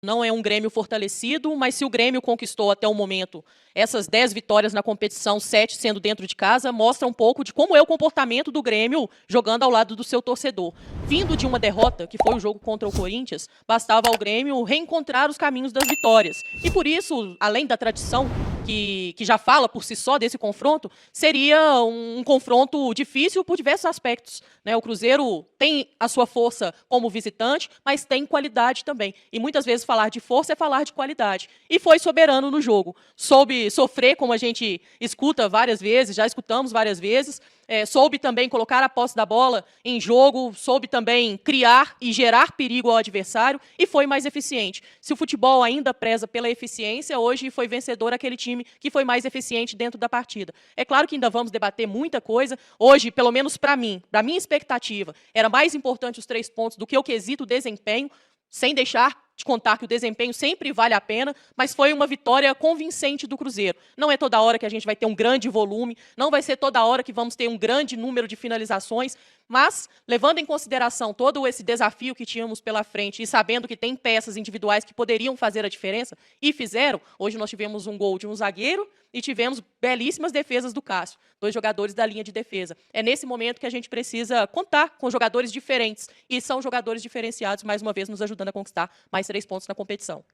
Não é um Grêmio fortalecido, mas se o Grêmio conquistou até o momento essas 10 vitórias na competição, 7 sendo dentro de casa, mostra um pouco de como é o comportamento do Grêmio jogando ao lado do seu torcedor. Vindo de uma derrota, que foi o jogo contra o Corinthians, bastava ao Grêmio reencontrar os caminhos das vitórias. E por isso, além da tradição que já fala por si só desse confronto, seria um confronto difícil por diversos aspectos, né? O Cruzeiro tem a sua força como visitante, mas tem qualidade também. E muitas vezes falar de força é falar de qualidade. E foi soberano no jogo. Soube sofrer, como a gente escuta várias vezes, já escutamos várias vezes, soube também colocar a posse da bola em jogo, soube também criar e gerar perigo ao adversário e foi mais eficiente. Se o futebol ainda preza pela eficiência, hoje foi vencedor aquele time que foi mais eficiente dentro da partida. É claro que ainda vamos debater muita coisa. Hoje, pelo menos para mim, para minha expectativa, era mais importante os 3 pontos do que o quesito desempenho, sem deixar de contar que o desempenho sempre vale a pena, mas foi uma vitória convincente do Cruzeiro. Não é toda hora que a gente vai ter um grande volume, não vai ser toda hora que vamos ter um grande número de finalizações, mas, levando em consideração todo esse desafio que tínhamos pela frente e sabendo que tem peças individuais que poderiam fazer a diferença, e fizeram, hoje nós tivemos um gol de um zagueiro e tivemos belíssimas defesas do Cássio, 2 jogadores da linha de defesa. É nesse momento que a gente precisa contar com jogadores diferentes, e são jogadores diferenciados, mais uma vez, nos ajudando a conquistar mais 3 pontos na competição.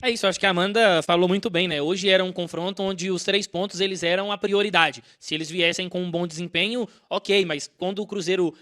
É isso, acho que a Amanda falou muito bem, né? Hoje era um confronto onde os 3 pontos eles eram a prioridade. Se eles viessem com um bom desempenho, ok, mas quando o Cruzeiro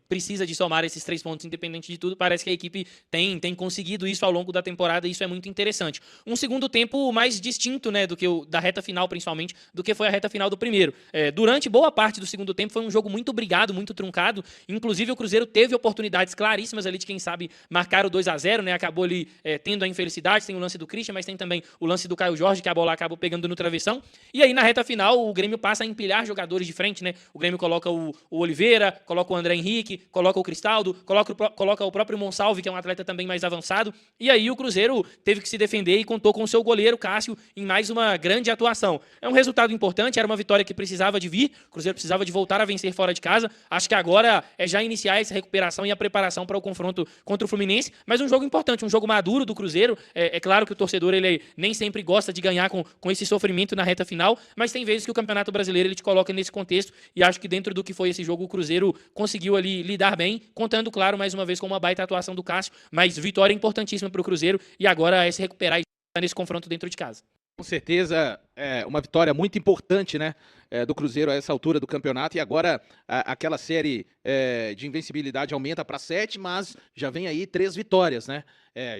precisa de somar esses 3 pontos, independente de tudo, parece que a equipe tem conseguido isso ao longo da temporada e isso é muito interessante. Um segundo tempo mais distinto, né, do que da reta final, principalmente, do que foi a reta final do primeiro. Durante boa parte do segundo tempo foi um jogo muito brigado, muito truncado, inclusive o Cruzeiro teve oportunidades claríssimas ali de, quem sabe, marcar o 2-0, né, acabou ali tendo a infelicidade, tem o lance do Christian, mas tem também o lance do Caio Jorge, que a bola acabou pegando no travessão, e aí na reta final o Grêmio passa a empilhar jogadores de frente, né, o Grêmio coloca o Oliveira, coloca o André Henrique, coloca o Cristaldo, coloca o próprio Monsalve, que é um atleta também mais avançado, e aí o Cruzeiro teve que se defender e contou com o seu goleiro, Cássio, em mais uma grande atuação. É um resultado importante, era uma vitória que precisava de vir, o Cruzeiro precisava de voltar a vencer fora de casa, acho que agora é já iniciar essa recuperação e a preparação para o confronto contra o Fluminense, mas um jogo importante, um jogo maduro do Cruzeiro, é claro que o torcedor ele nem sempre gosta de ganhar com esse sofrimento na reta final, mas tem vezes que o Campeonato Brasileiro ele te coloca nesse contexto, e acho que dentro do que foi esse jogo, o Cruzeiro conseguiu ali lidar bem, contando, claro, mais uma vez com uma baita atuação do Cássio, mas vitória importantíssima para o Cruzeiro e agora é se recuperar e estar nesse confronto dentro de casa. Com certeza, é uma vitória muito importante, né, do Cruzeiro a essa altura do campeonato, e agora aquela série de invencibilidade aumenta para 7, mas já vem aí 3 vitórias, né?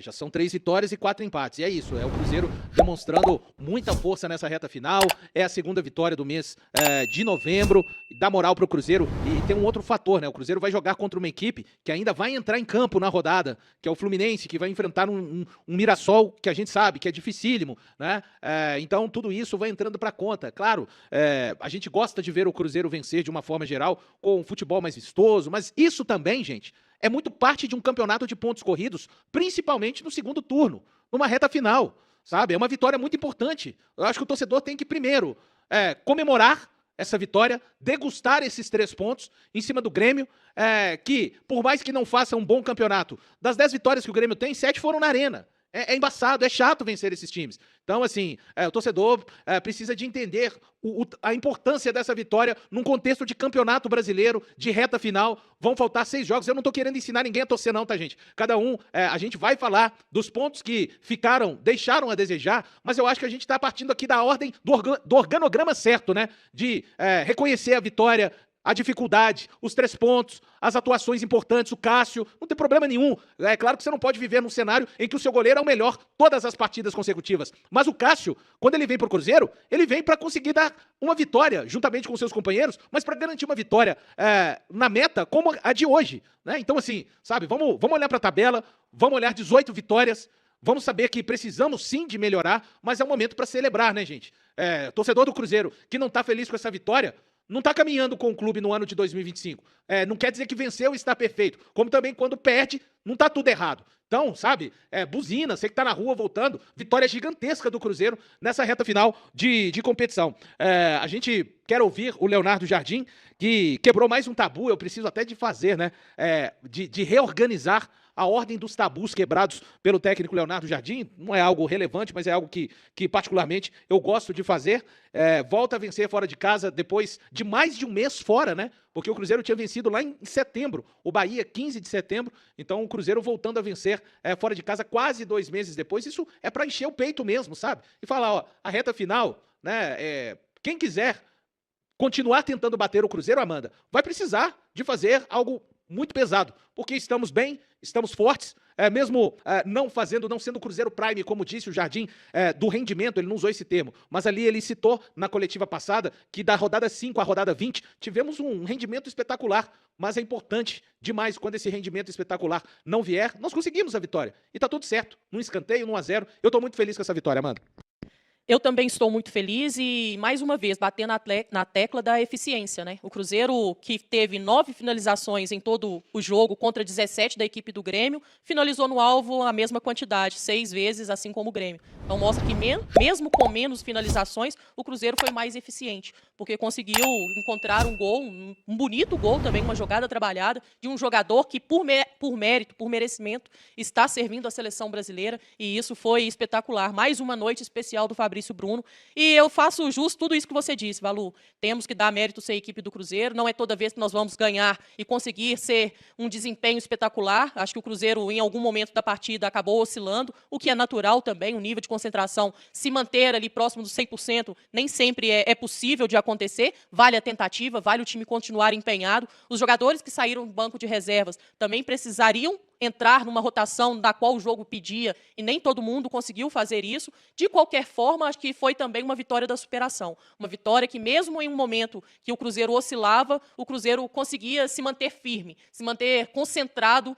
Já são 3 vitórias e 4 empates, e é isso, é o Cruzeiro demonstrando muita força nessa reta final, é a segunda vitória do mês de novembro, dá moral pro Cruzeiro, e tem um outro fator, né, o Cruzeiro vai jogar contra uma equipe que ainda vai entrar em campo na rodada, que é o Fluminense, que vai enfrentar um Mirassol que a gente sabe que é dificílimo, né, então tudo isso vai entrando pra conta, claro, a gente gosta de ver o Cruzeiro vencer de uma forma geral, com um futebol mais vistoso, mas isso também, gente, é muito parte de um campeonato de pontos corridos, principalmente no segundo turno, numa reta final, sabe? É uma vitória muito importante. Eu acho que o torcedor tem que, primeiro, comemorar essa vitória, degustar esses 3 pontos em cima do Grêmio, que, por mais que não faça um bom campeonato, das 10 vitórias que o Grêmio tem, 7 foram na Arena. É embaçado, é chato vencer esses times. Então, assim, o torcedor precisa de entender a importância dessa vitória num contexto de campeonato brasileiro, de reta final. Vão faltar 6 jogos. Eu não tô querendo ensinar ninguém a torcer não, tá, gente? Cada um, a gente vai falar dos pontos que deixaram a desejar, mas eu acho que a gente tá partindo aqui da ordem do organograma certo, né? De reconhecer a vitória, a dificuldade, os 3 pontos, as atuações importantes, o Cássio, não tem problema nenhum. É claro que você não pode viver num cenário em que o seu goleiro é o melhor todas as partidas consecutivas. Mas o Cássio, quando ele vem pro Cruzeiro, ele vem para conseguir dar uma vitória, juntamente com seus companheiros, mas para garantir uma vitória na meta como a de hoje, né? Então, assim, sabe, vamos olhar pra tabela, vamos olhar 18 vitórias, vamos saber que precisamos sim de melhorar, mas é um momento para celebrar, né, gente? Torcedor do Cruzeiro que não tá feliz com essa vitória, não está caminhando com o clube no ano de 2025. Não quer dizer que venceu e está perfeito. Como também quando perde, não está tudo errado. Então, sabe, buzina, você que está na rua voltando, vitória gigantesca do Cruzeiro nessa reta final de competição. A gente quer ouvir o Leonardo Jardim, que quebrou mais um tabu, eu preciso até de fazer, né? De reorganizar a ordem dos tabus quebrados pelo técnico Leonardo Jardim. Não é algo relevante, mas é algo que particularmente eu gosto de fazer. Volta a vencer fora de casa depois de mais de um mês fora, né? Porque o Cruzeiro tinha vencido lá em setembro, o Bahia 15 de setembro, então o Cruzeiro voltando a vencer fora de casa quase 2 meses depois. Isso é para encher o peito mesmo, sabe? E falar, ó, a reta final, né? Quem quiser continuar tentando bater o Cruzeiro, Amanda, vai precisar de fazer algo muito pesado, porque estamos bem, estamos fortes, mesmo não sendo o Cruzeiro Prime, como disse o Jardim, do rendimento, ele não usou esse termo, mas ali ele citou na coletiva passada que da rodada 5 à rodada 20, tivemos um rendimento espetacular, mas é importante demais quando esse rendimento espetacular não vier, nós conseguimos a vitória, e tá tudo certo, num escanteio, 1-0, eu tô muito feliz com essa vitória, Amanda. Eu também estou muito feliz e, mais uma vez, bater na tecla da eficiência, né? O Cruzeiro, que teve 9 finalizações em todo o jogo contra 17 da equipe do Grêmio, finalizou no alvo a mesma quantidade, 6 vezes, assim como o Grêmio. Então mostra que mesmo com menos finalizações, o Cruzeiro foi mais eficiente, porque conseguiu encontrar um gol, um bonito gol também, uma jogada trabalhada de um jogador que, por mérito, por merecimento, está servindo a seleção brasileira, e isso foi espetacular. Mais uma noite especial do Fabrício Bruno, e eu faço jus tudo isso que você disse, Valu. Temos que dar mérito à equipe do Cruzeiro, não é toda vez que nós vamos ganhar e conseguir ser um desempenho espetacular. Acho que o Cruzeiro, em algum momento da partida, acabou oscilando, o que é natural também, o nível de concentração se manter ali próximo dos 100%, nem sempre é possível de acontecer, vale a tentativa, vale o time continuar empenhado. Os jogadores que saíram do banco de reservas também precisariam entrar numa rotação da qual o jogo pedia, e nem todo mundo conseguiu fazer isso. De qualquer forma, acho que foi também uma vitória da superação. Uma vitória que, mesmo em um momento que o Cruzeiro oscilava, o Cruzeiro conseguia se manter firme, se manter concentrado,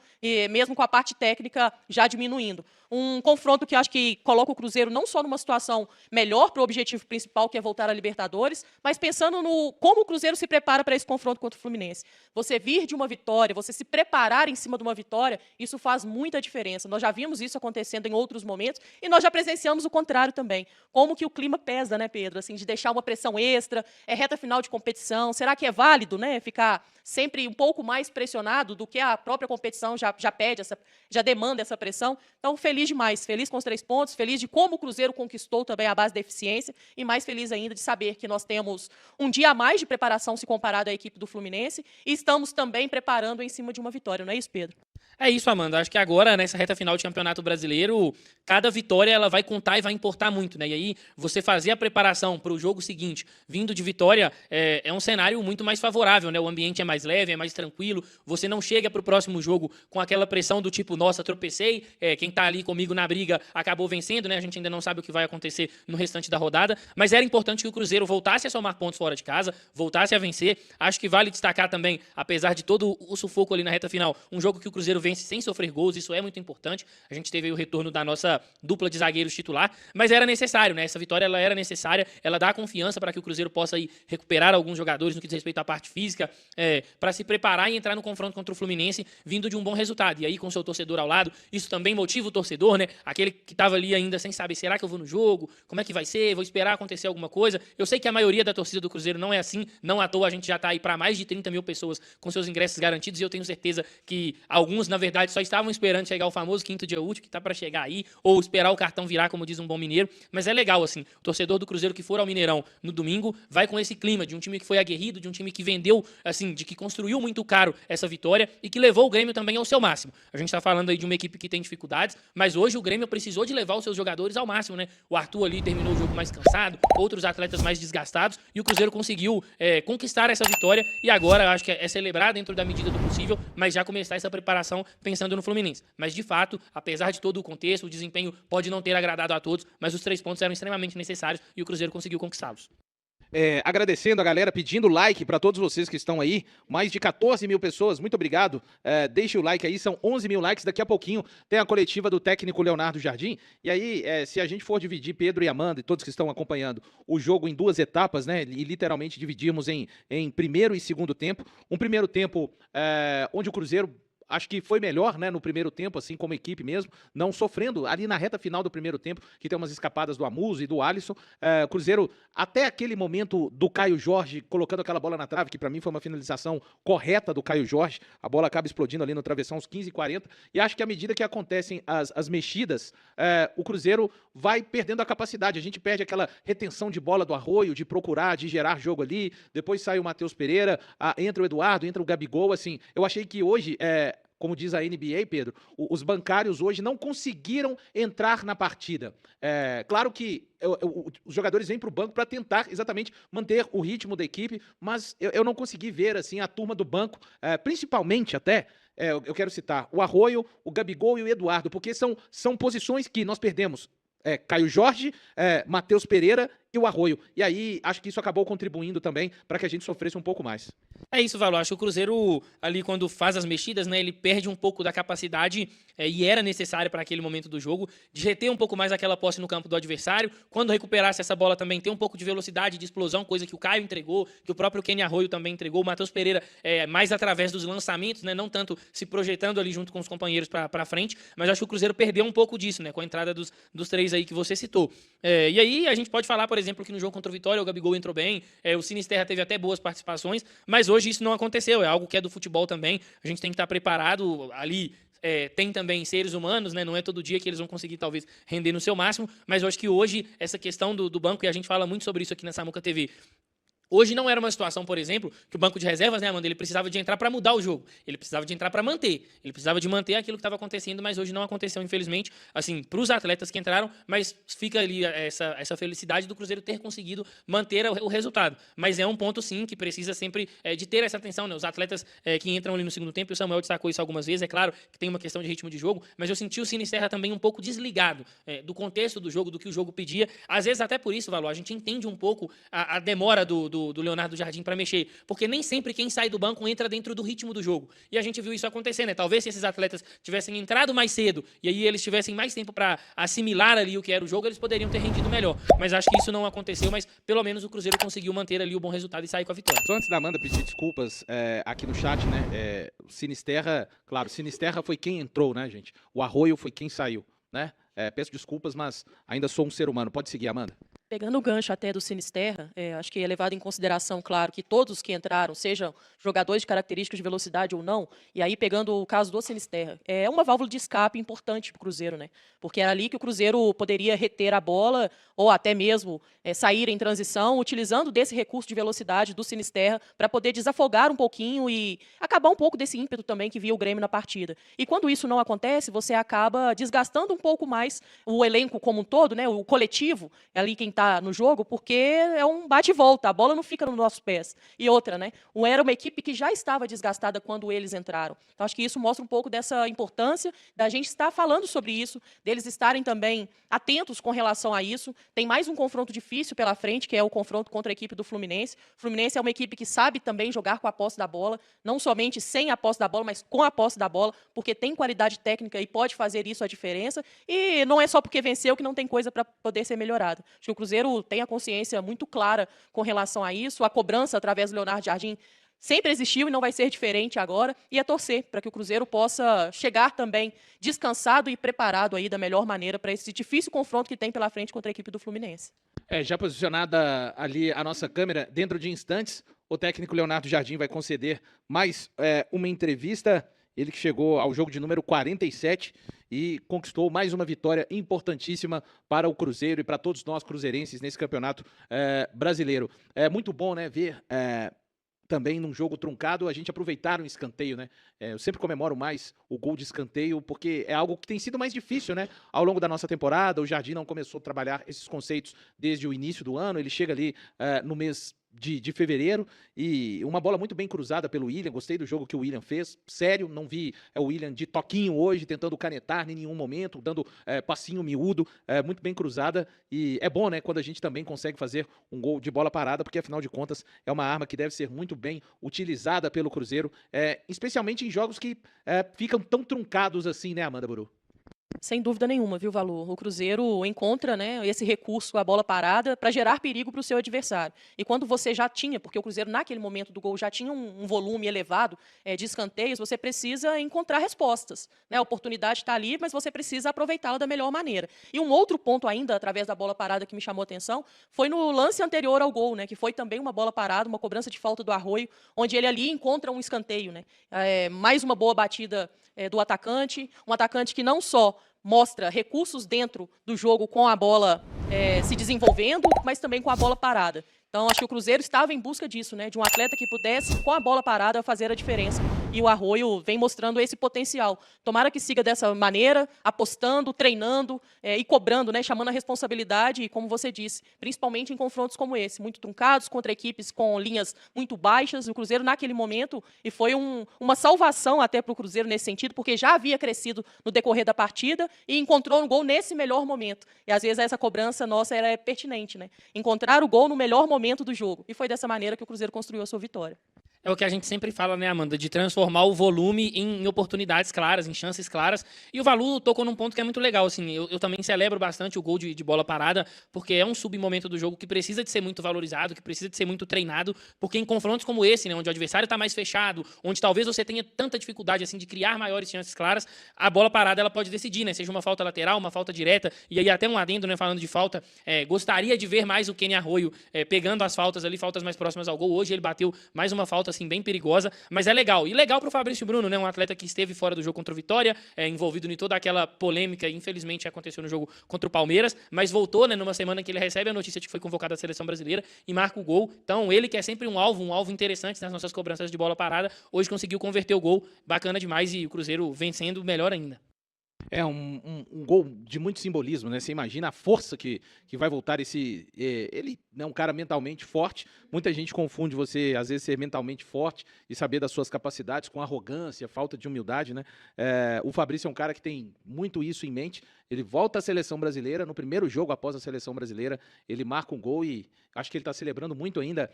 mesmo com a parte técnica já diminuindo. Um confronto que acho que coloca o Cruzeiro não só numa situação melhor para o objetivo principal, que é voltar à Libertadores, mas pensando no como o Cruzeiro se prepara para esse confronto contra o Fluminense. Você vir de uma vitória, você se preparar em cima de uma vitória, isso faz muita diferença. Nós já vimos isso acontecendo em outros momentos e nós já presenciamos o contrário também. Como que o clima pesa, né, Pedro? Assim, de deixar uma pressão extra, reta final de competição. Será que é válido, né, ficar sempre um pouco mais pressionado do que a própria competição já pede, já demanda essa pressão? Então, feliz demais. Feliz com os 3 pontos, feliz de como o Cruzeiro conquistou também a base da eficiência e mais feliz ainda de saber que nós temos um dia a mais de preparação se comparado à equipe do Fluminense e estamos também preparando em cima de uma vitória. Não é isso, Pedro? É isso, Amanda. Acho que agora, nessa reta final de Campeonato Brasileiro, cada vitória ela vai contar e vai importar muito, né? E aí, você fazer a preparação para o jogo seguinte, vindo de vitória, é um cenário muito mais favorável, né? O ambiente é mais leve, é mais tranquilo. Você não chega para o próximo jogo com aquela pressão do tipo, nossa, tropecei, quem tá ali comigo na briga acabou vencendo, né? A gente ainda não sabe o que vai acontecer no restante da rodada, mas era importante que o Cruzeiro voltasse a somar pontos fora de casa, voltasse a vencer. Acho que vale destacar também, apesar de todo o sufoco ali na reta final, um jogo que o Cruzeiro vence sem sofrer gols, isso é muito importante. A gente teve aí o retorno da nossa dupla de zagueiros titular, mas era necessário, né? Essa vitória ela era necessária, ela dá confiança para que o Cruzeiro possa aí recuperar alguns jogadores no que diz respeito à parte física, para se preparar e entrar no confronto contra o Fluminense, vindo de um bom resultado. E aí, com o seu torcedor ao lado, isso também motiva o torcedor, né? Aquele que estava ali ainda sem saber, será que eu vou no jogo? Como é que vai ser? Vou esperar acontecer alguma coisa? Eu sei que a maioria da torcida do Cruzeiro não é assim, não à toa a gente já está aí para mais de 30 mil pessoas com seus ingressos garantidos, e eu tenho certeza que alguns, na verdade, só estavam esperando chegar o famoso quinto dia útil, que tá para chegar aí, ou esperar o cartão virar, como diz um bom mineiro. Mas é legal, assim, o torcedor do Cruzeiro que for ao Mineirão no domingo, vai com esse clima de um time que foi aguerrido, de um time que vendeu, assim, de que construiu muito caro essa vitória e que levou o Grêmio também ao seu máximo. A gente tá falando aí de uma equipe que tem dificuldades, mas hoje o Grêmio precisou de levar os seus jogadores ao máximo, né? O Arthur ali terminou o jogo mais cansado, outros atletas mais desgastados, e o Cruzeiro conseguiu conquistar essa vitória, e agora eu acho que é celebrar dentro da medida do possível, mas já começar essa preparação pensando no Fluminense. Mas, de fato, apesar de todo o contexto, o desempenho pode não ter agradado a todos, mas os 3 pontos eram extremamente necessários e o Cruzeiro conseguiu conquistá-los. Agradecendo a galera, pedindo like para todos vocês que estão aí, mais de 14 mil pessoas, muito obrigado, deixe o like aí, são 11 mil likes, daqui a pouquinho tem a coletiva do técnico Leonardo Jardim, e aí se a gente for dividir Pedro e Amanda e todos que estão acompanhando o jogo em 2 etapas, né, e literalmente dividirmos em primeiro e segundo tempo, um primeiro tempo onde o Cruzeiro acho que foi melhor, né, no primeiro tempo, assim, como equipe mesmo, não sofrendo ali na reta final do primeiro tempo, que tem umas escapadas do Amuso e do Alisson. O Cruzeiro, até aquele momento do Caio Jorge colocando aquela bola na trave, que pra mim foi uma finalização correta do Caio Jorge, a bola acaba explodindo ali no travessão aos 15h40, e acho que à medida que acontecem as mexidas, o Cruzeiro vai perdendo a capacidade, a gente perde aquela retenção de bola do Arroio, de procurar, de gerar jogo ali, depois sai o Matheus Pereira, entra o Eduardo, entra o Gabigol, assim, eu achei que hoje, como diz a NBA, Pedro, os bancários hoje não conseguiram entrar na partida. Claro que os jogadores vêm para o banco para tentar exatamente manter o ritmo da equipe, mas eu não consegui ver assim a turma do banco, principalmente até, eu quero citar o Arroio, o Gabigol e o Eduardo, porque são posições que nós perdemos. Caio Jorge, Matheus Pereira e o Arroio. E aí, acho que isso acabou contribuindo também para que a gente sofresse um pouco mais. É isso, Valor. Acho que o Cruzeiro, ali, quando faz as mexidas, né, ele perde um pouco da capacidade, e era necessário para aquele momento do jogo, de reter um pouco mais aquela posse no campo do adversário. Quando recuperasse essa bola também, ter um pouco de velocidade, de explosão, coisa que o Caio entregou, que o próprio Kenny Arroio também entregou. O Matheus Pereira, mais através dos lançamentos, né, não tanto se projetando ali junto com os companheiros para frente, mas acho que o Cruzeiro perdeu um pouco disso, né, com a entrada dos três aí que você citou. E aí a gente pode falar, por exemplo, que no jogo contra o Vitória o Gabigol entrou bem, o Sinisterra teve até boas participações, mas hoje isso não aconteceu, é algo que é do futebol também, a gente tem que estar preparado ali. Tem também seres humanos, né? Não é todo dia que eles vão conseguir talvez render no seu máximo, mas eu acho que hoje essa questão do banco, e a gente fala muito sobre isso aqui na Samuca TV, hoje não era uma situação, por exemplo, que o banco de reservas, né, Amanda, ele precisava de entrar para mudar o jogo. Ele precisava de entrar para manter. Ele precisava de manter aquilo que estava acontecendo, mas hoje não aconteceu, infelizmente, assim, para os atletas que entraram, mas fica ali essa felicidade do Cruzeiro ter conseguido manter o resultado. Mas é um ponto, sim, que precisa sempre de ter essa atenção, né? Os atletas que entram ali no segundo tempo, e o Samuel destacou isso algumas vezes, é claro que tem uma questão de ritmo de jogo, mas eu senti o Sinisterra também um pouco desligado do contexto do jogo, do que o jogo pedia. Às vezes, até por isso, Valor, a gente entende um pouco a demora do Leonardo Jardim para mexer, porque nem sempre quem sai do banco entra dentro do ritmo do jogo. E a gente viu isso acontecer, né? Talvez se esses atletas tivessem entrado mais cedo e aí eles tivessem mais tempo para assimilar ali o que era o jogo, eles poderiam ter rendido melhor. Mas acho que isso não aconteceu, mas pelo menos o Cruzeiro conseguiu manter ali o bom resultado e sair com a vitória. Só antes da Amanda pedir desculpas aqui no chat, né? O Sinisterra, claro, Sinisterra foi quem entrou, né, gente? O Arroio foi quem saiu, né? Peço desculpas, mas ainda sou um ser humano. Pode seguir, Amanda. Pegando o gancho até do Sinisterra, acho que é levado em consideração, claro, que todos que entraram, sejam jogadores de características de velocidade ou não, e aí pegando o caso do Sinisterra, é uma válvula de escape importante para o Cruzeiro, né? Porque era ali que o Cruzeiro poderia reter a bola ou até mesmo sair em transição, utilizando desse recurso de velocidade do Sinisterra para poder desafogar um pouquinho e acabar um pouco desse ímpeto também que via o Grêmio na partida. E quando isso não acontece, você acaba desgastando um pouco mais o elenco como um todo, né? O coletivo, ali quem está no jogo, porque é um bate e volta, a bola não fica nos nossos pés. E outra, né? Era uma equipe que já estava desgastada quando eles entraram. Então, acho que isso mostra um pouco dessa importância da gente estar falando sobre isso, deles estarem também atentos com relação a isso. Tem mais um confronto difícil pela frente, que é o confronto contra a equipe do Fluminense. O Fluminense é uma equipe que sabe também jogar com a posse da bola, não somente sem a posse da bola, mas com a posse da bola, porque tem qualidade técnica e pode fazer isso a diferença. E não é só porque venceu que não tem coisa para poder ser melhorada. Acho que o Cruzeiro tem a consciência muito clara com relação a isso. A cobrança através do Leonardo Jardim sempre existiu e não vai ser diferente agora. E é torcer para que o Cruzeiro possa chegar também descansado e preparado aí da melhor maneira para esse difícil confronto que tem pela frente contra a equipe do Fluminense. Já posicionada ali a nossa câmera, dentro de instantes, o técnico Leonardo Jardim vai conceder mais uma entrevista. Ele que chegou ao jogo de número 47 e conquistou mais uma vitória importantíssima para o Cruzeiro e para todos nós cruzeirenses nesse campeonato brasileiro. É muito bom, né, ver também num jogo truncado a gente aproveitar um escanteio, né? Eu sempre comemoro mais o gol de escanteio porque é algo que tem sido mais difícil, né? Ao longo da nossa temporada, o Jardim não começou a trabalhar esses conceitos desde o início do ano, ele chega ali no mês de fevereiro, e uma bola muito bem cruzada pelo William. Gostei do jogo que o William fez, sério, não vi o William de toquinho hoje, tentando canetar em nenhum momento, dando passinho miúdo, muito bem cruzada, e é bom, né, quando a gente também consegue fazer um gol de bola parada, porque afinal de contas é uma arma que deve ser muito bem utilizada pelo Cruzeiro, especialmente em jogos que ficam tão truncados assim, né, Amanda Buru? Sem dúvida nenhuma, viu, Valu? O Cruzeiro encontra, né, esse recurso, a bola parada, para gerar perigo para o seu adversário. E quando você já tinha, porque o Cruzeiro, naquele momento do gol, já tinha um volume elevado de escanteios, você precisa encontrar respostas. Né? A oportunidade está ali, mas você precisa aproveitá-la da melhor maneira. E um outro ponto ainda, através da bola parada, que me chamou a atenção, foi no lance anterior ao gol, né, que foi também uma bola parada, uma cobrança de falta do Arroio, onde ele ali encontra um escanteio. Né? Mais uma boa batida do atacante, um atacante que não só mostra recursos dentro do jogo com a bola se desenvolvendo, mas também com a bola parada. Então, acho que o Cruzeiro estava em busca disso, né, de um atleta que pudesse, com a bola parada, fazer a diferença. E o Arroio vem mostrando esse potencial. Tomara que siga dessa maneira, apostando, treinando e cobrando, né, chamando a responsabilidade, e como você disse, principalmente em confrontos como esse, muito truncados, contra equipes com linhas muito baixas. O Cruzeiro, naquele momento, e foi uma salvação até para o Cruzeiro nesse sentido, porque já havia crescido no decorrer da partida e encontrou um gol nesse melhor momento. E, às vezes, essa cobrança nossa ela é pertinente. Né? Encontrar o gol no melhor momento do jogo. E foi dessa maneira que o Cruzeiro construiu a sua vitória. É o que a gente sempre fala, né, Amanda? De transformar o volume em oportunidades claras, em chances claras. E o Valu tocou num ponto que é muito legal. Assim, eu também celebro bastante o gol de bola parada, porque é um submomento do jogo que precisa de ser muito valorizado, que precisa de ser muito treinado, porque em confrontos como esse, né, onde o adversário está mais fechado, onde talvez você tenha tanta dificuldade assim de criar maiores chances claras, a bola parada ela pode decidir, né? Seja uma falta lateral, uma falta direta. E aí até um adendo, né, falando de falta, gostaria de ver mais o Kenny Arroio pegando as faltas ali, faltas mais próximas ao gol. Hoje ele bateu mais uma falta assim bem perigosa, mas é legal. E legal para o Fabrício Bruno, né? Um atleta que esteve fora do jogo contra o Vitória, envolvido em toda aquela polêmica, infelizmente aconteceu no jogo contra o Palmeiras, mas voltou, né, numa semana que ele recebe a notícia de que foi convocado à seleção brasileira e marca o gol. Então, ele que é sempre um alvo interessante nas nossas cobranças de bola parada, hoje conseguiu converter o gol, bacana demais, e o Cruzeiro vencendo melhor ainda. É um gol de muito simbolismo, né? Você imagina a força que vai voltar esse... ele é um cara mentalmente forte. Muita gente confunde você, às vezes, ser mentalmente forte e saber das suas capacidades com arrogância, falta de humildade, né? O Fabrício é um cara que tem muito isso em mente. Ele volta à seleção brasileira, no primeiro jogo após a seleção brasileira, ele marca um gol e acho que ele está celebrando muito ainda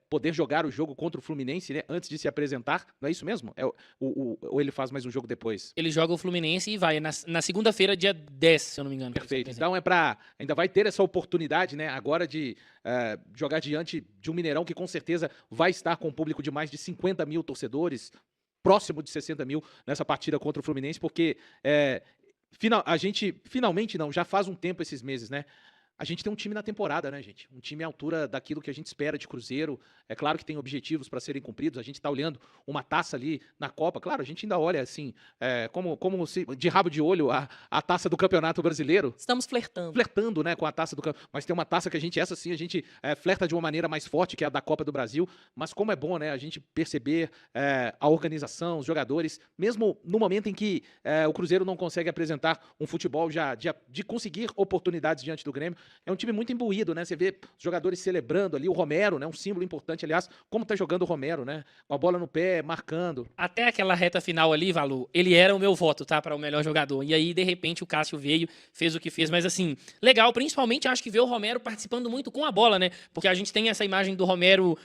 poder jogar o jogo contra o Fluminense, né, antes de se apresentar. Não é isso mesmo? Ou ele faz mais um jogo depois? Ele joga o Fluminense e vai na segunda-feira, dia 10, se eu não me engano. Perfeito. Então ainda vai ter essa oportunidade, né, agora de jogar diante de um Mineirão que com certeza vai estar com um público de mais de 50 mil torcedores, próximo de 60 mil nessa partida contra o Fluminense, porque a gente, finalmente não, já faz um tempo esses meses, né? A gente tem um time na temporada, né, gente? Um time à altura daquilo que a gente espera de Cruzeiro. É claro que tem objetivos para serem cumpridos. A gente está olhando uma taça ali na Copa. Claro, a gente ainda olha assim, como se, de rabo de olho, a taça do Campeonato Brasileiro. Estamos flertando. Flertando, né, com a taça do Campeonato. Mas tem uma taça que a gente flerta de uma maneira mais forte, que é a da Copa do Brasil. Mas como é bom, né, a gente perceber a organização, os jogadores, mesmo no momento em que o Cruzeiro não consegue apresentar um futebol de conseguir oportunidades diante do Grêmio. É um time muito imbuído, né? Você vê os jogadores celebrando ali, o Romero, né? Um símbolo importante, aliás, como tá jogando o Romero, né? Com a bola no pé, marcando. Até aquela reta final ali, Valu, ele era o meu voto, tá? Para o melhor jogador. E aí, de repente, o Cássio veio, fez o que fez. Mas, assim, legal, principalmente acho que ver o Romero participando muito com a bola, né? Porque a gente tem essa imagem do Romero,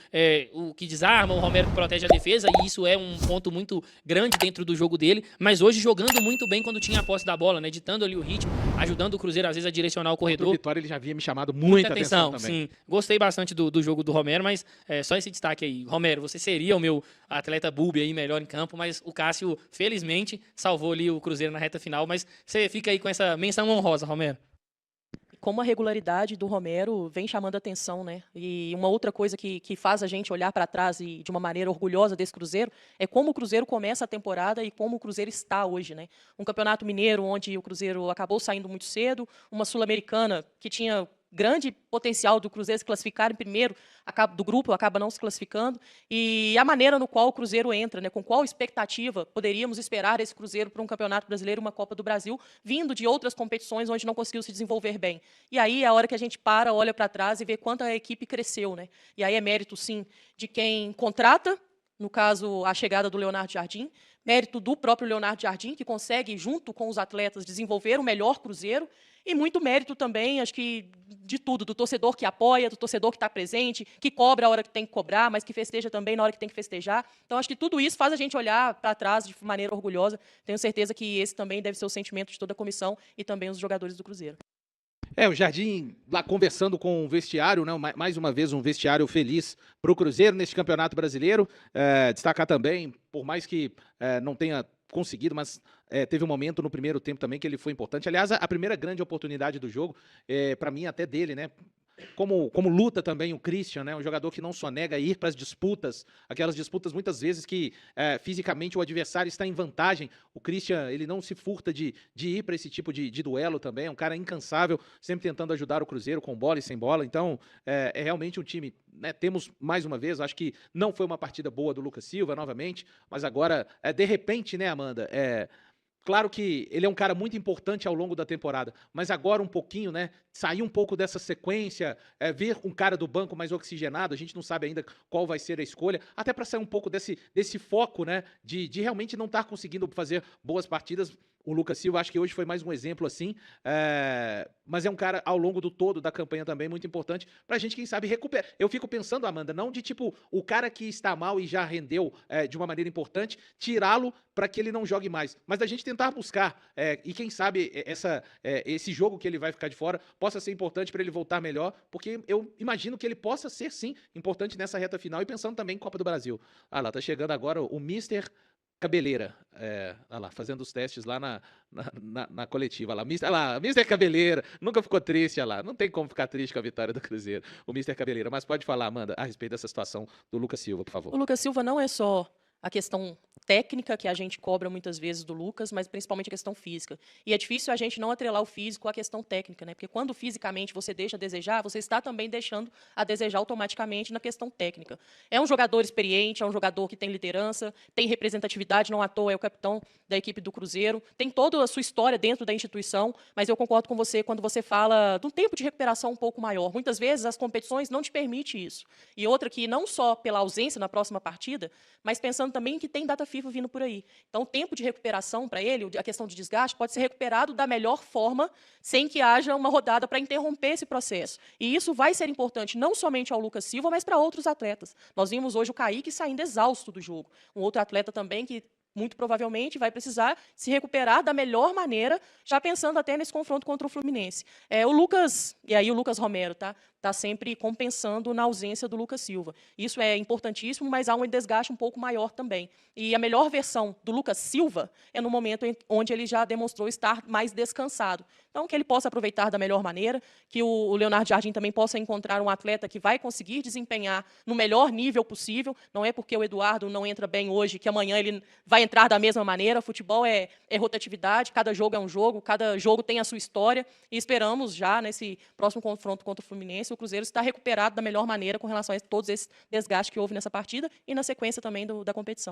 o que desarma, o Romero que protege a defesa, e isso é um ponto muito grande dentro do jogo dele. Mas hoje jogando muito bem quando tinha a posse da bola, né? Ditando ali o ritmo, ajudando o Cruzeiro, às vezes, a direcionar o corredor. O Vitória, ele já havia me chamado muita atenção também. Sim, gostei bastante do jogo do Romero, mas só esse destaque aí. Romero, você seria o meu atleta bulby aí, melhor em campo, mas o Cássio, felizmente, salvou ali o Cruzeiro na reta final, mas você fica aí com essa menção honrosa, Romero. Como a regularidade do Romero vem chamando a atenção, né? E uma outra coisa que faz a gente olhar para trás e de uma maneira orgulhosa desse Cruzeiro é como o Cruzeiro começa a temporada e como o Cruzeiro está hoje, né? Um campeonato mineiro onde o Cruzeiro acabou saindo muito cedo, uma Sul-Americana que tinha grande potencial do Cruzeiro se classificar em primeiro do grupo, acaba não se classificando, e a maneira no qual o Cruzeiro entra, né, com qual expectativa poderíamos esperar esse Cruzeiro para um Campeonato Brasileiro, uma Copa do Brasil, vindo de outras competições onde não conseguiu se desenvolver bem. E aí é a hora que a gente olha para trás e vê quanto a equipe cresceu, né? E aí é mérito, sim, de quem contrata, no caso, a chegada do Leonardo Jardim, mérito do próprio Leonardo Jardim, que consegue, junto com os atletas, desenvolver o melhor Cruzeiro, E muito mérito também, acho que de tudo, do torcedor que apoia, do torcedor que está presente, que cobra a hora que tem que cobrar, mas que festeja também na hora que tem que festejar. Então, acho que tudo isso faz a gente olhar para trás de maneira orgulhosa. Tenho certeza que esse também deve ser o sentimento de toda a comissão e também os jogadores do Cruzeiro. O Jardim lá conversando com o vestiário, né? Mais uma vez um vestiário feliz para o Cruzeiro neste Campeonato Brasileiro. Destacar também, por mais que não tenha conseguido, mas teve um momento no primeiro tempo também que ele foi importante. Aliás, a primeira grande oportunidade do jogo, para mim até dele, né? Como luta também o Christian, né? Um jogador que não só nega ir para as disputas, aquelas disputas muitas vezes que fisicamente o adversário está em vantagem. O Christian, ele não se furta de ir para esse tipo de duelo também. É um cara incansável, sempre tentando ajudar o Cruzeiro com bola e sem bola. Então, é realmente um time, né? Temos mais uma vez, acho que não foi uma partida boa do Lucas Silva novamente, mas agora, de repente, né, Amanda? Claro que ele é um cara muito importante ao longo da temporada, mas agora um pouquinho, né? Sair um pouco dessa sequência, ver um cara do banco mais oxigenado, a gente não sabe ainda qual vai ser a escolha, até para sair um pouco desse foco, né? De realmente não estar conseguindo fazer boas partidas. O Lucas Silva, acho que hoje foi mais um exemplo assim, mas é um cara ao longo do todo da campanha também muito importante pra gente, quem sabe, recuperar. Eu fico pensando, Amanda, não de tipo, o cara que está mal e já rendeu de uma maneira importante, tirá-lo para que ele não jogue mais, mas da gente tentar buscar, e quem sabe esse jogo que ele vai ficar de fora possa ser importante para ele voltar melhor, porque eu imagino que ele possa ser, sim, importante nessa reta final, e pensando também em Copa do Brasil. Ah lá, tá chegando agora o Mister Cabeleira, lá, fazendo os testes lá na coletiva. Mister Cabeleira, nunca ficou triste, lá. Não tem como ficar triste com a vitória do Cruzeiro, o Mister Cabeleira. Mas pode falar, Amanda, a respeito dessa situação do Lucas Silva, por favor. O Lucas Silva não é só a questão técnica que a gente cobra muitas vezes do Lucas, mas principalmente a questão física. E é difícil a gente não atrelar o físico à questão técnica, né? Porque quando fisicamente você deixa a desejar, você está também deixando a desejar automaticamente na questão técnica. É um jogador experiente, é um jogador que tem liderança, tem representatividade, não à toa é o capitão da equipe do Cruzeiro, tem toda a sua história dentro da instituição, mas eu concordo com você quando você fala de um tempo de recuperação um pouco maior. Muitas vezes as competições não te permitem isso. E outra que não só pela ausência na próxima partida, mas pensando também que tem data FIFA vindo por aí. Então, o tempo de recuperação para ele, a questão de desgaste, pode ser recuperado da melhor forma, sem que haja uma rodada para interromper esse processo. E isso vai ser importante não somente ao Lucas Silva, mas para outros atletas. Nós vimos hoje o Kaique saindo exausto do jogo. Um outro atleta também que muito provavelmente vai precisar se recuperar da melhor maneira, já pensando até nesse confronto contra o Fluminense. O Lucas, e aí o Lucas Romero, tá sempre compensando na ausência do Lucas Silva. Isso é importantíssimo, mas há um desgaste um pouco maior também. E a melhor versão do Lucas Silva é no momento onde ele já demonstrou estar mais descansado. Então, que ele possa aproveitar da melhor maneira, que o Leonardo Jardim também possa encontrar um atleta que vai conseguir desempenhar no melhor nível possível. Não é porque o Eduardo não entra bem hoje que amanhã ele vai entrar da mesma maneira. Futebol é rotatividade, cada jogo é um jogo, cada jogo tem a sua história. E esperamos já, nesse próximo confronto contra o Fluminense, o Cruzeiro está recuperado da melhor maneira com relação a todos esses desgastes que houve nessa partida e na sequência também da competição.